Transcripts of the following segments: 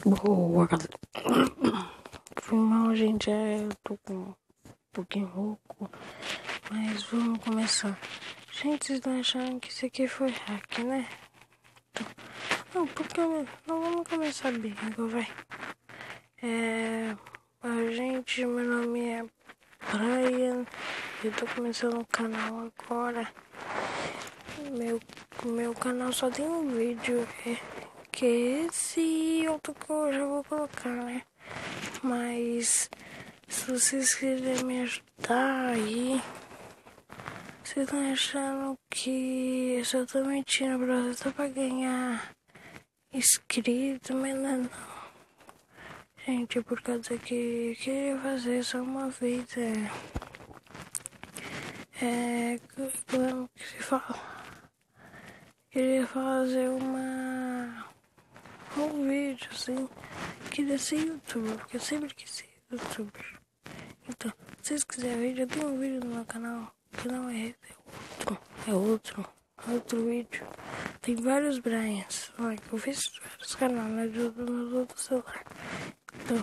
Boa, galera. Foi mal, gente. Eu tô com um pouquinho rouco. Mas vamos começar. Gente, vocês estão achando que isso aqui foi hack, né? Então, não, porque não vamos começar bem, vai. Gente, meu nome é Brian. Eu tô começando o canal agora. Meu canal só tem um vídeo, que é esse outro que eu já vou colocar, né? Mas se vocês quiserem me ajudar aí, vocês estão achando que eu só tô mentindo pra vocês só pra ganhar inscrito, mas não. Gente, por causa que eu queria fazer só uma vez, como que se fala? Queria fazer um vídeo assim, queria ser youtuber, porque eu sempre quis ser youtuber. Então, se vocês quiserem ver, já tem um vídeo no meu canal, que não é esse, é outro vídeo. Tem vários Brians, eu fiz vários canais, né, do meu outro celular. Então,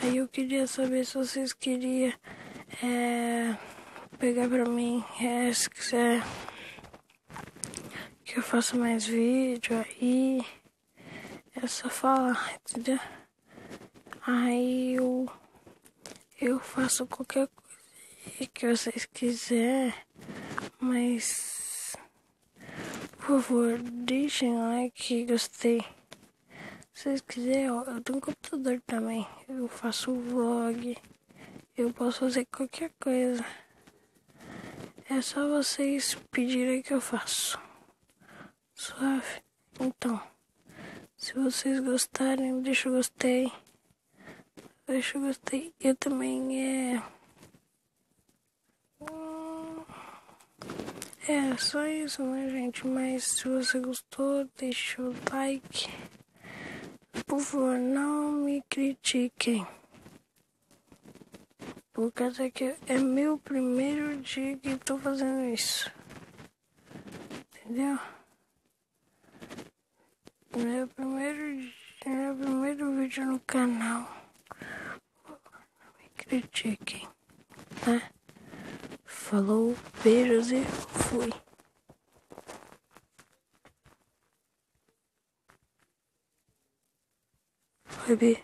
aí eu queria saber se vocês queriam pegar pra mim, se quiser que eu faça mais vídeo aí, é só falar, entendeu? Aí eu faço qualquer coisa que vocês quiserem, mas por favor, deixem like, gostei. Se vocês quiserem, ó, eu tenho um computador também, eu faço vlog, eu posso fazer qualquer coisa. É só vocês pedirem que eu faço. Suave? Então, se vocês gostarem, deixa o gostei. Deixa o gostei. Eu também só isso, né, gente? Mas se você gostou, deixa o like. Por favor, não me critiquem. Por causa que é meu primeiro dia que tô fazendo isso. Entendeu? Meu primeiro vídeo no canal. Não me critiquem, tá? Falou, beijos e fui. Oi, Bi.